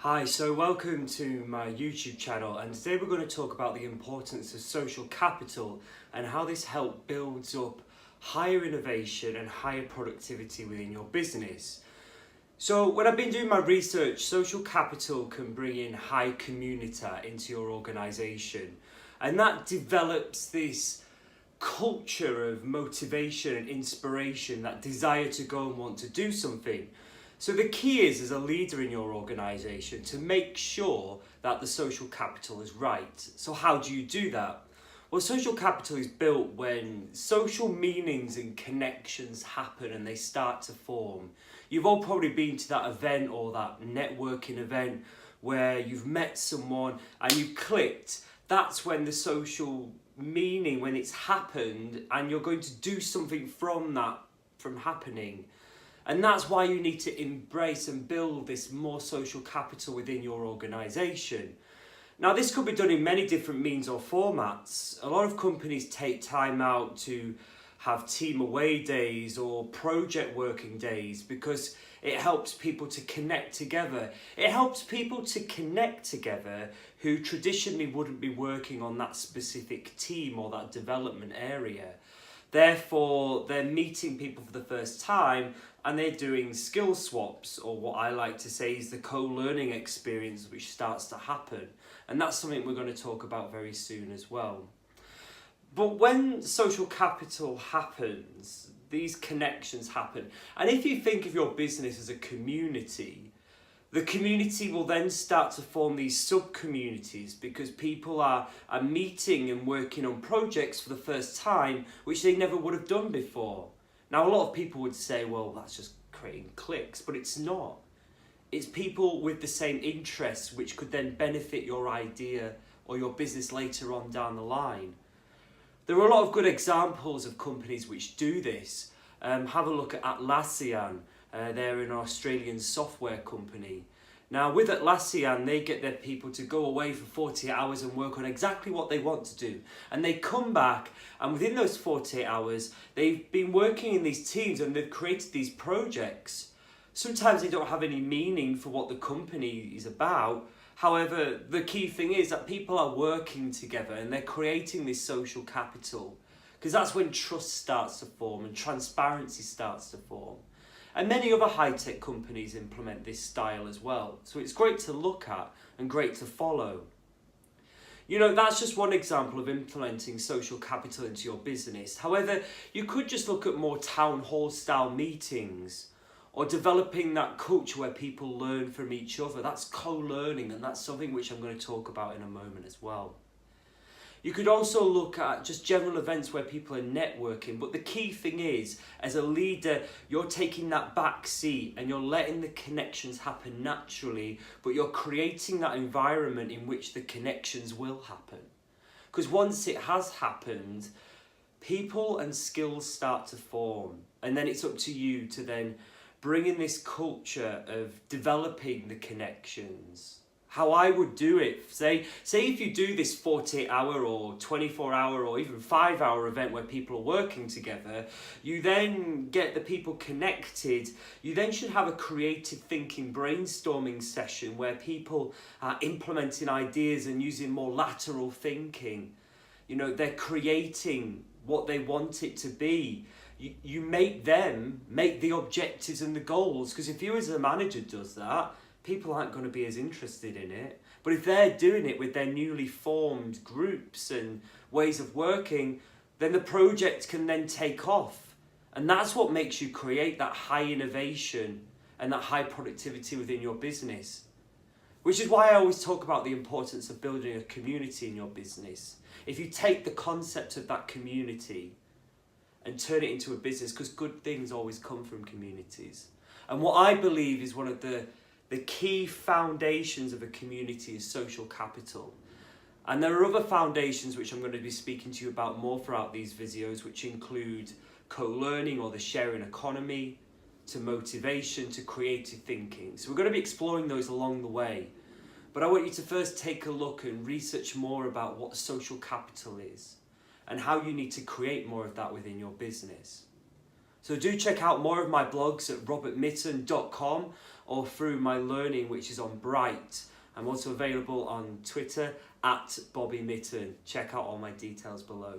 Hi, so welcome to my YouTube channel, and today we're going to talk about the importance of social capital and how this helps builds up higher innovation and higher productivity within your business. So when I've been doing my research, social capital can bring in high community into your organization, and that develops this culture of motivation and inspiration, that desire to go and want to do something. So the key is, as a leader in your organisation, to make sure that the social capital is right. So how do you do that? Well, social capital is built when social meanings and connections happen and they start to form. You've all probably been to that event or that networking event where you've met someone and you clicked. That's when the social meaning, when it's happened, and you're going to do something from that, from happening. And that's why you need to embrace and build this more social capital within your organisation. Now, this could be done in many different means or formats. A lot of companies take time out to have team away days or project working days because it helps people to connect together. It helps people to connect together who traditionally wouldn't be working on that specific team or that development area. Therefore, they're meeting people for the first time and they're doing skill swaps, or what I like to say is the co-learning experience which starts to happen. And that's something we're going to talk about very soon as well. But when social capital happens, these connections happen. And if you think of your business as a community, the community will then start to form these sub-communities because people are meeting and working on projects for the first time, which they never would have done before. Now, a lot of people would say, well, that's just creating cliques, but it's not. It's people with the same interests which could then benefit your idea or your business later on down the line. There are a lot of good examples of companies which do this. Have a look at Atlassian. They're an Australian software company. Now, with Atlassian, they get their people to go away for 48 hours and work on exactly what they want to do. And they come back, and within those 48 hours, they've been working in these teams and they've created these projects. Sometimes they don't have any meaning for what the company is about. However, the key thing is that people are working together and they're creating this social capital, because that's when trust starts to form and transparency starts to form. And many other high-tech companies implement this style as well. So it's great to look at and great to follow. You know, that's just one example of implementing social capital into your business. However, you could just look at more town hall style meetings, or developing that culture where people learn from each other. That's co-learning, and that's something which I'm going to talk about in a moment as well. You could also look at just general events where people are networking, but the key thing is, as a leader, you're taking that back seat and you're letting the connections happen naturally, but you're creating that environment in which the connections will happen. Because once it has happened, people and skills start to form, and then it's up to you to then bring in this culture of developing the connections. How I would do it, say if you do this 48-hour or 24-hour or even 5-hour event where people are working together, you then get the people connected. You then should have a creative thinking brainstorming session where people are implementing ideas and using more lateral thinking. You know, they're creating what they want it to be. You make them make the objectives and the goals, because if you as a manager does that, people aren't going to be as interested in it. But if they're doing it with their newly formed groups and ways of working, then the project can then take off. And that's what makes you create that high innovation and that high productivity within your business. Which is why I always talk about the importance of building a community in your business. If you take the concept of that community and turn it into a business, because good things always come from communities. And what I believe is one of the key foundations of a community is social capital. And there are other foundations which I'm going to be speaking to you about more throughout these videos, which include co-learning or the sharing economy, to motivation, to creative thinking. So we're going to be exploring those along the way. But I want you to first take a look and research more about what social capital is and how you need to create more of that within your business. So do check out more of my blogs at robertmitton.com or through my learning, which is on Bright. I'm also available on Twitter at Bobby Mitten. Check out all my details below.